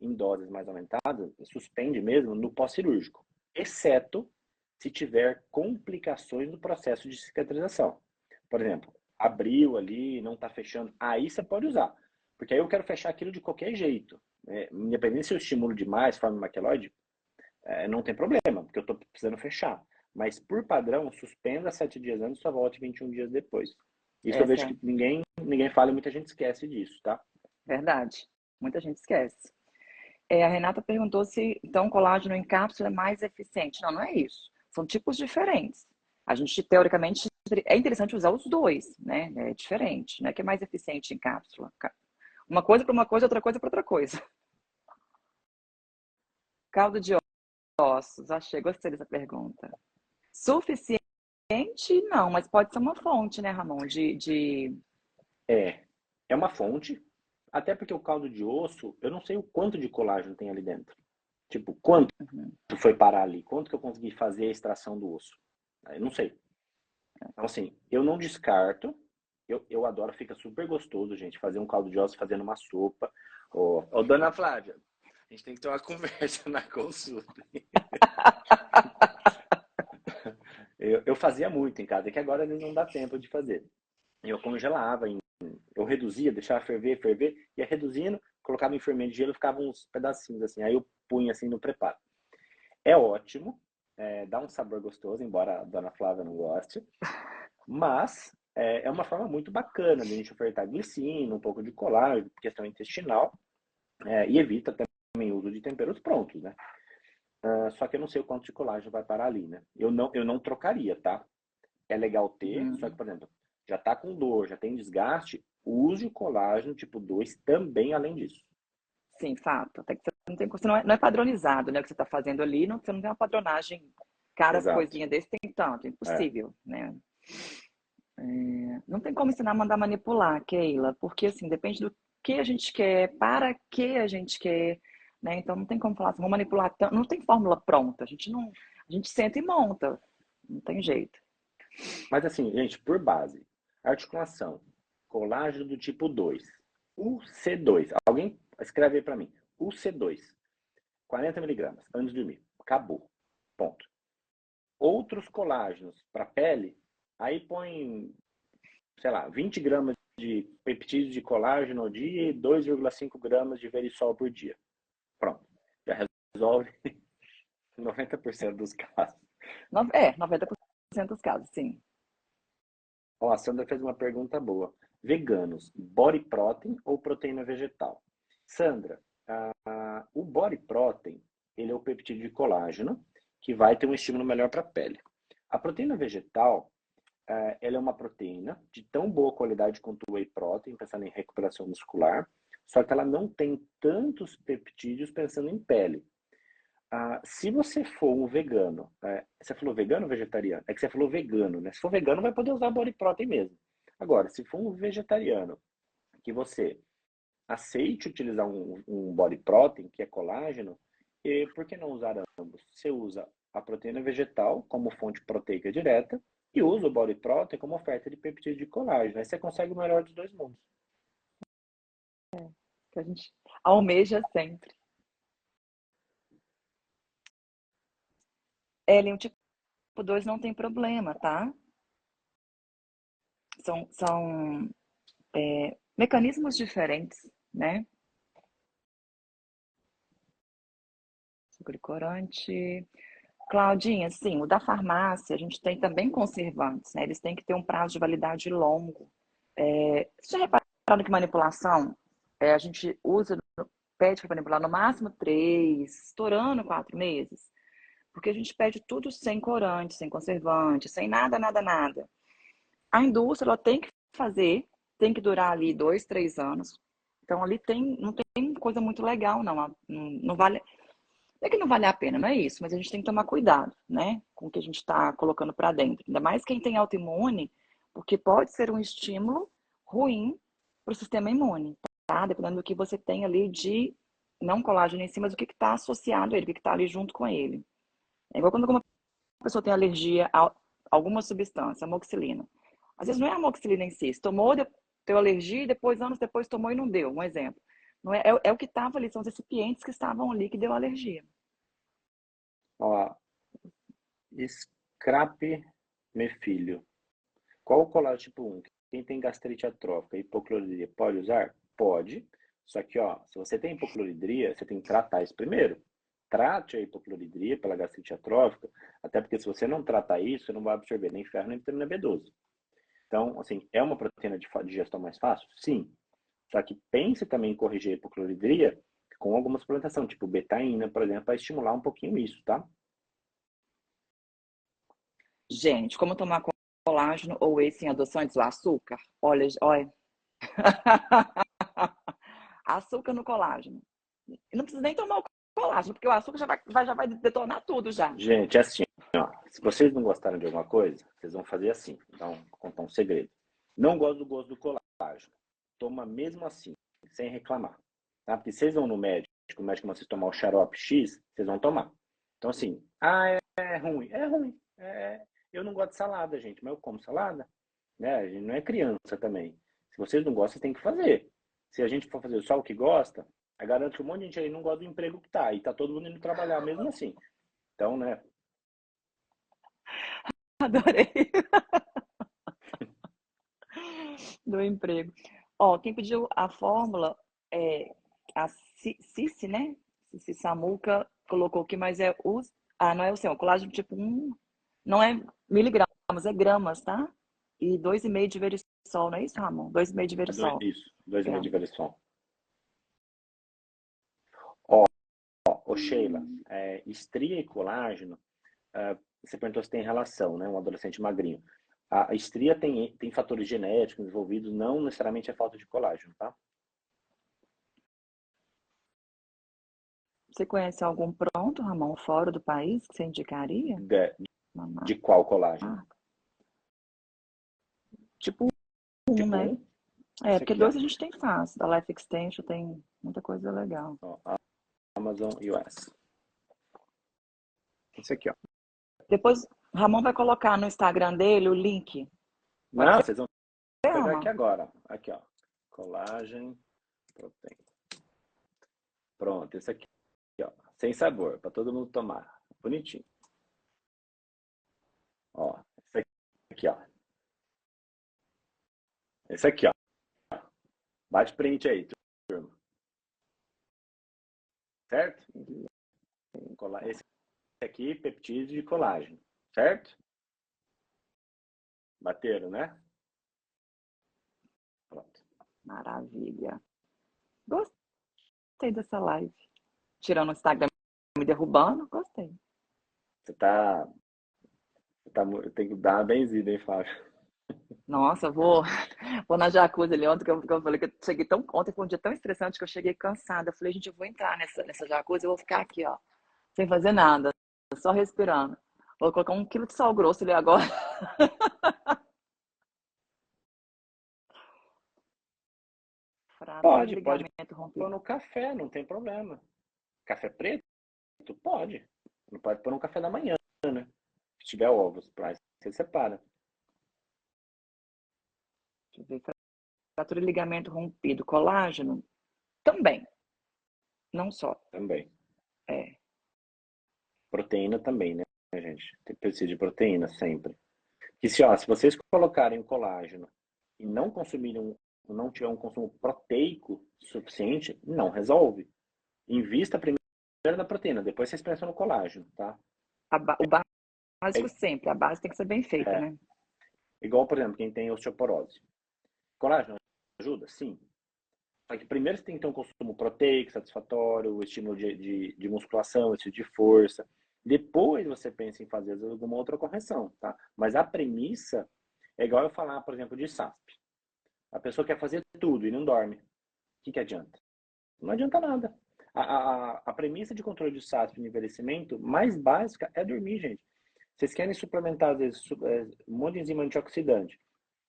em doses mais aumentadas, suspende mesmo no pós-cirúrgico, exceto se tiver complicações no processo de cicatrização. Por exemplo, abriu ali, não está fechando, aí você pode usar. Porque aí eu quero fechar aquilo de qualquer jeito. Independente se eu estimulo demais, forma maqueloide, não tem problema, porque eu estou precisando fechar. Mas, por padrão, suspenda 7 dias antes e só volte 21 dias depois. Isso eu Essa vejo é que ninguém fala e muita gente esquece disso, tá? verdade. Muita gente esquece. A Renata perguntou se então colágeno em cápsula é mais eficiente. Não, não é isso. São tipos diferentes. A gente, teoricamente, é interessante usar os dois, né? É diferente, né? Que é mais eficiente em cápsula. Uma coisa para uma coisa, outra coisa para outra coisa. Caldo de ossos, achei, gostei dessa pergunta. Suficiente? Não, mas pode ser uma fonte, né, Ramon? É uma fonte, até porque o caldo de osso, eu não sei o quanto de colágeno tem ali dentro. Tipo, quanto Uhum. foi parar ali? Quanto que eu consegui fazer a extração do osso? Eu não sei. Então, assim, eu não descarto. Eu adoro, fica super gostoso, gente, fazer um caldo de ossos fazendo uma sopa. Ô, dona Flávia, a gente tem que ter uma conversa na consulta. Eu fazia muito em casa, que agora não dá tempo de fazer. Eu congelava, eu reduzia, deixava ferver, ia reduzindo, colocava em fermento de gelo, ficavam uns pedacinhos assim. Aí eu punha assim no preparo. É ótimo, dá um sabor gostoso, embora a dona Flávia não goste, mas é uma forma muito bacana de a gente ofertar glicina, um pouco de colágeno, questão intestinal, e evita também o uso de temperos prontos, né? Só que eu não sei o quanto de colágeno vai parar ali, né? Eu não trocaria, tá? É legal ter, só que, por exemplo, já tá com dor, já tem desgaste, use o colágeno tipo 2 também além disso. Sim, fato. Até que você não tem, você não é padronizado, né? O que você está fazendo ali, não, você não tem uma padronagem. Cada Exato. coisinha desse tem tanto, É. impossível, né? Não tem como ensinar a mandar manipular, Keila, porque assim, depende do que a gente quer, para que a gente quer, né? Então não tem como falar assim, vou manipular tanto, não tem fórmula pronta, a gente senta e monta, não tem jeito. Mas assim, gente, por base, articulação, colágeno do tipo 2, UC2. Alguém escreve aí para mim. UC2, 40 miligramas, antes de dormir. Acabou. Ponto. Outros colágenos para pele, aí põe, sei lá, 20 gramas peptídeos de colágeno ao dia e 2,5 gramas de verisol por dia. Pronto. Já resolve 90% dos casos. 90% dos casos, sim. Ó, a Sandra fez uma pergunta boa. Veganos, body protein ou proteína vegetal? Sandra, o body protein, ele é o peptídeo de colágeno, que vai ter um estímulo melhor para a pele. A proteína vegetal, ela é uma proteína de tão boa qualidade quanto o whey protein, pensando em recuperação muscular, só que ela não tem tantos peptídeos pensando em pele. Se você for um vegano, você falou vegano ou vegetariano? É que você falou vegano, né? Se for vegano, vai poder usar body protein mesmo. Agora, se for um vegetariano, que você aceite utilizar um body protein, que é colágeno, e por que não usar ambos? Você usa a proteína vegetal como fonte proteica direta e usa o body protein como oferta de peptídeo de colágeno. Aí você consegue o melhor dos dois mundos. Que a gente almeja sempre. Ellen, o tipo 2 não tem problema, tá? São mecanismos diferentes, né? Glicorante. Claudinha, sim, o da farmácia, a gente tem também conservantes, né? Eles têm que ter um prazo de validade longo. Você já reparou que manipulação, a gente pede para manipular no máximo 3, estourando 4 meses? Porque a gente pede tudo sem corante, sem conservante, sem nada, nada, nada. A indústria, ela tem que fazer, tem que durar ali 2, 3 anos. Então, ali não tem coisa muito legal, não. Não vale, não é que não vale a pena, não é isso, mas a gente tem que tomar cuidado, né, com o que a gente está colocando para dentro. Ainda mais quem tem autoimune, porque pode ser um estímulo ruim para o sistema imune, tá? Dependendo do que você tem ali de, não colágeno em si, mas o que está associado a ele, o que está ali junto com ele. É igual quando uma pessoa tem alergia a alguma substância, amoxicilina. Às vezes não é a amoxicilina em si, você tomou, deu alergia, e depois, anos depois, tomou e não deu, um exemplo. Não é o que estava ali, são os recipientes que estavam ali que deu alergia. Ó, Scrap Mefilho. Qual o colágeno tipo 1? Quem tem gastrite atrófica e hipocloridria pode usar? Pode. Só que, ó, se você tem hipocloridria, você tem que tratar isso primeiro. Trate a hipocloridria pela gastrite atrófica, até porque se você não tratar isso, você não vai absorver nem ferro nem vitamina B12. Então, assim, é uma proteína de digestão mais fácil? Sim. Só que pense também em corrigir a hipocloridria com alguma suplementação, tipo betaína, por exemplo, para estimular um pouquinho isso, tá? Gente, como tomar colágeno ou whey sem adoçantes ou açúcar? Olha, olha. Açúcar no colágeno. E não precisa nem tomar o colágeno, porque o açúcar já vai detonar tudo já. Gente, é assim, ó, se vocês não gostaram de alguma coisa, vocês vão fazer assim. Então, vou contar um segredo. Não gosto do gosto do colágeno. Toma mesmo assim, sem reclamar. Tá? Porque vocês vão no médico, o médico manda vocês tomar o xarope X, vocês vão tomar. Então, assim, é ruim. É ruim. Eu não gosto de salada, gente, mas eu como salada. Né? A gente não é criança também. Se vocês não gostam, vocês têm que fazer. Se a gente for fazer só o que gosta, eu garanto que um monte de gente aí não gosta do emprego que tá. E tá todo mundo indo trabalhar mesmo assim. Então, né? Adorei. Do emprego. Ó, quem pediu a fórmula é a Cici, né? Cici Samuca colocou aqui, mas não é o seu, colágeno tipo 1, não é miligramas, é gramas, tá? E 2,5 de verisol, não é isso, Ramon? 2,5 de verisol. Isso, 2,5 de É. verisol. Ô Sheila, estria e colágeno, você perguntou se tem relação, né? Um adolescente magrinho. A estria tem fatores genéticos envolvidos, não necessariamente é falta de colágeno, tá? Você conhece algum pronto, Ramon, fora do país que você indicaria? De qual colágeno? Tipo 1, Tipo né? 1? Porque 2 a gente tem fácil. Da Life Extension tem muita coisa legal. Ó, Amazon US. Esse aqui, ó. Depois, Ramon vai colocar no Instagram dele o link. Não, vocês vão pegar Ramon? aqui agora. Aqui, ó. Colágeno proteína. Pronto, esse aqui, ó. Sem sabor, para todo mundo tomar. Bonitinho. Ó, esse aqui, ó. Esse aqui, ó. Bate print aí, turma. Certo? Esse aqui, peptídeo de colágeno. Certo? Bateram, né? Pronto. Maravilha. Gostei dessa live. Tirando o Instagram me derrubando, gostei. Você tá... Tem que dar uma benzida, hein, Flávio? Nossa, vou na jacuzzi ali ontem, que eu falei que eu cheguei tão... Ontem foi um dia tão estressante que eu cheguei cansada. Eu falei, gente, eu vou entrar nessa jacuzzi, eu vou ficar aqui, ó, sem fazer nada, só respirando. Vou colocar 1 quilo de sal grosso ali agora. Fratura de Pode ligamento pôr rompido. no café, não tem problema. Café preto? Pode. Não pode pôr no café da manhã, né? Se tiver ovos, você separa. Deixa eu ver. Fratura de ligamento rompido. Colágeno? Também. Não só. Também. É. Proteína também, né, gente? Precisa de proteína sempre. Que se vocês colocarem o colágeno e não tiver um consumo proteico suficiente, não resolve. Invista primeiro na proteína, depois vocês pensam no colágeno, tá? O básico sempre. A base tem que ser bem feita, né? Igual, por exemplo, quem tem osteoporose. Colágeno ajuda? Sim. Só que primeiro você tem que ter um consumo proteico satisfatório, o estímulo de musculação, estímulo de força. Depois você pensa em fazer às vezes, alguma outra correção, tá? Mas a premissa é igual eu falar, por exemplo, de SASP. A pessoa quer fazer tudo e não dorme. O que adianta? Não adianta nada. A premissa de controle de SASP no envelhecimento mais básica é dormir, gente. Vocês querem suplementar, às vezes, um monte de enzima antioxidante,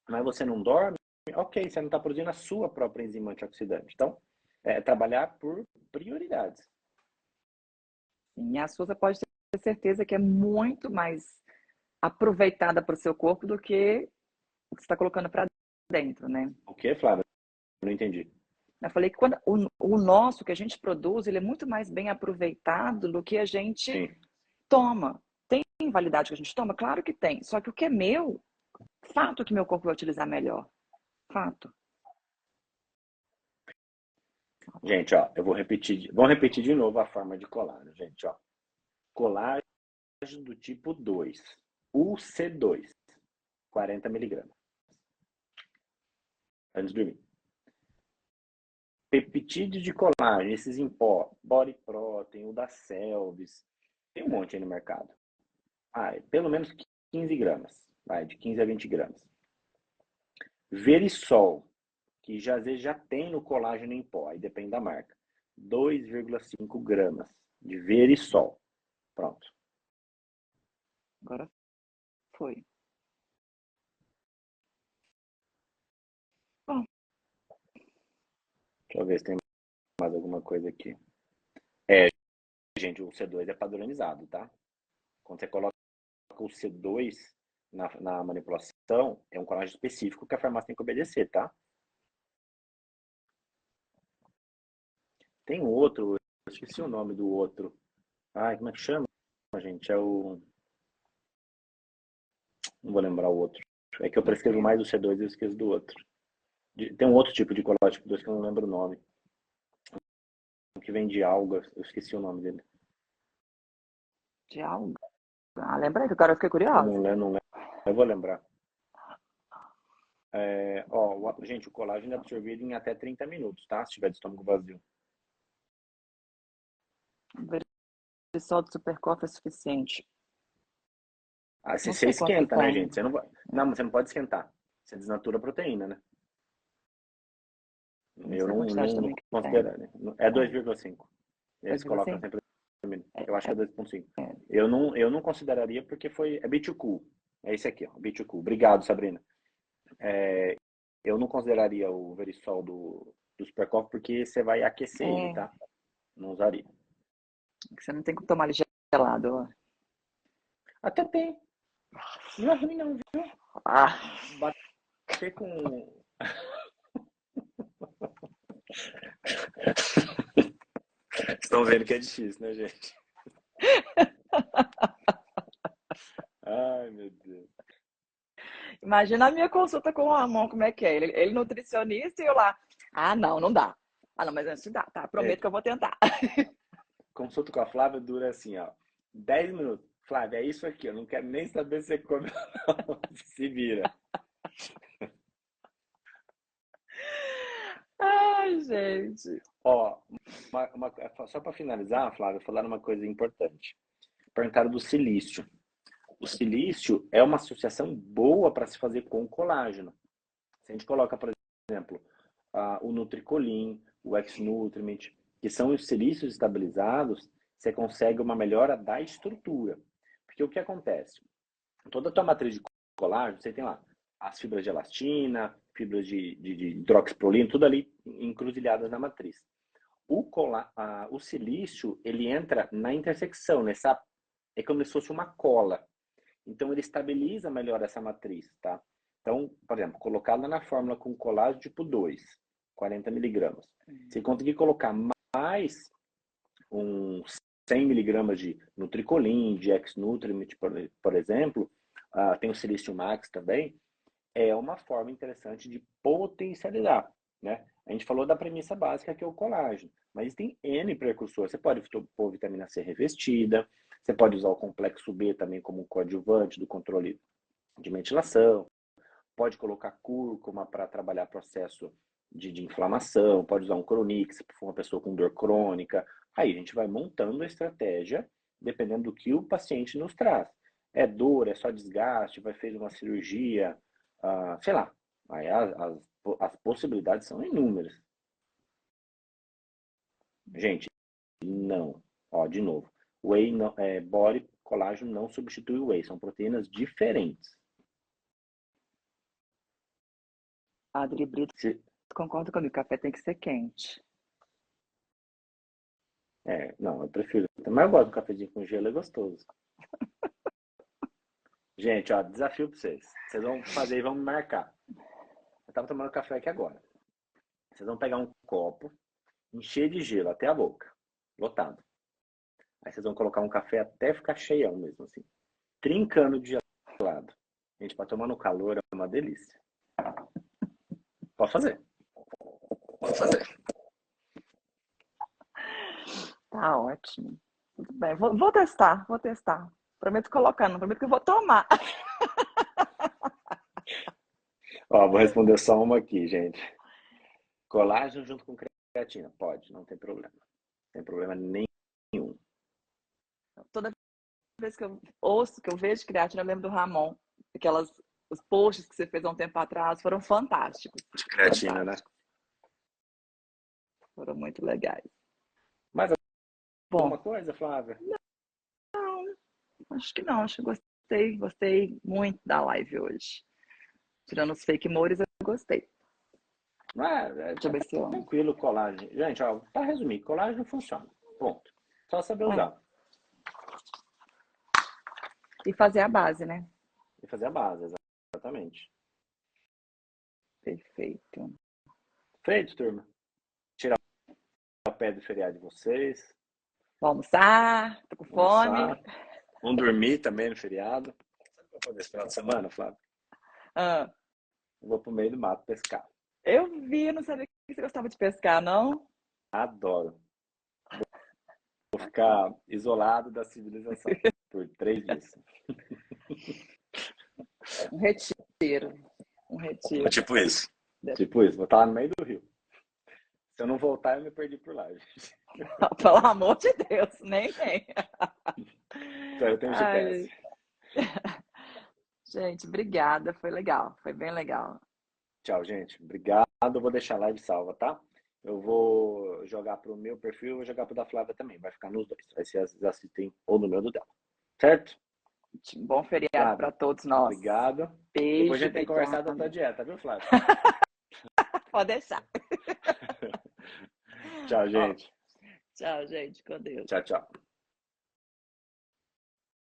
mas você não dorme, ok, você não está produzindo a sua própria enzima antioxidante. Então, trabalhar por prioridades. E a sua pode ter certeza que é muito mais aproveitada para o seu corpo do que o que você está colocando para dentro, né? O que, Flávia? Não entendi. Eu falei que quando o nosso, que a gente produz, ele é muito mais bem aproveitado do que a gente Sim. toma. Tem validade que a gente toma? Claro que tem. Só que o que é meu, fato que meu corpo vai utilizar melhor. Fato. Gente, ó, eu vou repetir. Vamos repetir de novo a forma de colágeno, gente, ó. Colágeno do tipo 2, UC2, 40 miligramas. Antes de dormir. Peptídeo de colágeno, esses em pó, Body Protein, o da Celbis, tem um monte aí no mercado. Pelo menos 15 gramas, de 15 a 20 gramas. Verisol, que às vezes já tem no colágeno em pó, aí depende da marca. 2,5 gramas de Verisol. Pronto. Agora foi. Bom. Deixa eu ver se tem mais alguma coisa aqui. Gente, o C2 é padronizado, tá? Quando você coloca o C2 na manipulação, é um colágeno específico que a farmácia tem que obedecer, tá? Tem um outro, eu esqueci o nome do outro. Como é que chama, gente? Não vou lembrar o outro. É que eu prescrevo mais o C2 e eu esqueço do outro. Tem um outro tipo de colágeno tipo 2 que eu não lembro o nome. Que vem de alga, eu esqueci o nome dele. De alga? Lembra aí que agora eu fiquei curiosa. Não lembro. Eu vou lembrar. Gente, o colágeno é absorvido em até 30 minutos, tá? Se tiver de estômago vazio. O sal do Supercoff é suficiente. Você esquenta, né, gente? Você não vai... Não, mas você não pode esquentar. Você desnatura a proteína, né? Eu não considero. Né? É 2,5. Eles colocam sempre. Eu acho que é 2,5. Eu não consideraria porque é B2Cool. É esse aqui, ó. B2Cool. Obrigado, Sabrina. Eu não consideraria o Verisol do Supercoff porque você vai aquecer ele, tá? Não usaria. Você não tem que tomar ele gelado, ó. Até tem. Não é ruim não, viu? Bater com... Estão vendo que é difícil, né, gente? Ai, meu Deus. Imagina a minha consulta com o Ramon, como é que é? Ele nutricionista e eu lá, Ah, não, não dá. Ah, não, mas antes de dar, tá? Prometo que eu vou tentar. Consulta com a Flávia dura assim, ó, 10 minutos. Flávia, é isso aqui, eu não quero nem saber se você come ou não. Se vira. Ai, gente. Ó, só para finalizar, Flávia, falaram uma coisa importante. Perguntaram do silício. O silício é uma associação boa para se fazer com colágeno. Se a gente coloca, por exemplo, o Nutricolin, o X-Nutriment, que são os silícios estabilizados, você consegue uma melhora da estrutura. Porque o que acontece? Toda a tua matriz de colágeno, você tem lá as fibras de elastina, fibras de hidroxiprolina, tudo ali encruzilhadas na matriz. O silício, ele entra na intersecção, é como se fosse uma cola. Então, ele estabiliza melhor essa matriz, tá? Então, por exemplo, colocada na fórmula com colágeno tipo 2, 40 miligramas. Se conseguir colocar mais uns 100 miligramas de Nutricolin, de X-Nutriment, por exemplo, tem o Silício Max também, é uma forma interessante de potencializar, né? A gente falou da premissa básica, que é o colágeno, mas tem N precursores. Você pode pôr vitamina C revestida, você pode usar o complexo B também como coadjuvante do controle de ventilação, pode colocar cúrcuma para trabalhar processo de inflamação, pode usar um Cronix se for uma pessoa com dor crônica. Aí a gente vai montando a estratégia, dependendo do que o paciente nos traz. É dor, é só desgaste, fez uma cirurgia, sei lá. Aí as possibilidades são inúmeras. Gente, não. Ó, de novo. Whey, não, body colágeno não substitui o whey. São proteínas diferentes. Adri Brito, concorda comigo, o café tem que ser quente. Não, eu prefiro. Mas eu gosto do cafezinho com gelo, é gostoso. Gente, ó, desafio para vocês. Vocês vão fazer e vão me marcar. Eu tava tomando café aqui agora. Vocês vão pegar um copo, encher de gelo até a boca, lotado. Aí vocês vão colocar um café até ficar cheião mesmo, assim. Trincando de gelado. Gente, para tomar no calor é uma delícia. Pode fazer. Pode fazer. Tá ótimo. Tudo bem. Vou testar, vou testar. Prometo colocar, não prometo que eu vou tomar. Ó, vou responder só uma aqui, gente. Colágeno junto com creatina? Pode, não tem problema. Não tem problema nenhum. Toda vez que eu ouço, que eu vejo creatina, eu lembro do Ramon. Os posts que você fez há um tempo atrás foram fantásticos. De creatina, né? Foram muito legais. Mais alguma coisa, Flávia? Não, acho que não. Acho que gostei muito da live hoje. Tirando os fake mores, eu gostei. Deixa eu ver se tranquilo, colágeno. Gente, ó, para resumir, colágeno funciona. Ponto. Só saber usar. E fazer a base, né? E fazer a base, exatamente. Perfeito. Feito, turma. Tirar o pé do feriado de vocês. Vamos almoçar, tô com fome. Vamos dormir também no feriado. Sabe o que eu vou fazer esse final de semana, Flávio? Eu vou pro meio do mato pescar. Eu vi, não sabia que você gostava de pescar, não? Adoro. Vou ficar isolado da civilização por 3 dias. Um retiro. Tipo isso. Tipo isso. Vou estar lá no meio do rio. Se eu não voltar, eu me perdi por lá, gente. Pelo amor de Deus, nem vem. Então, eu tenho GPS. Gente, obrigada. Foi legal. Foi bem legal. Tchau, gente. Obrigado. Eu vou deixar a live salva, tá? Eu vou jogar pro meu perfil e vou jogar pro da Flávia também. Vai ficar nos dois. Aí vocês assistem ou no meu ou do dela. Certo? Bom feriado para todos nós. Obrigado. Beijo. Depois a gente tem que conversar da tua dieta, viu, Flávia? Pode deixar. Tchau, gente. Tchau, gente. Com Deus. Tchau, tchau.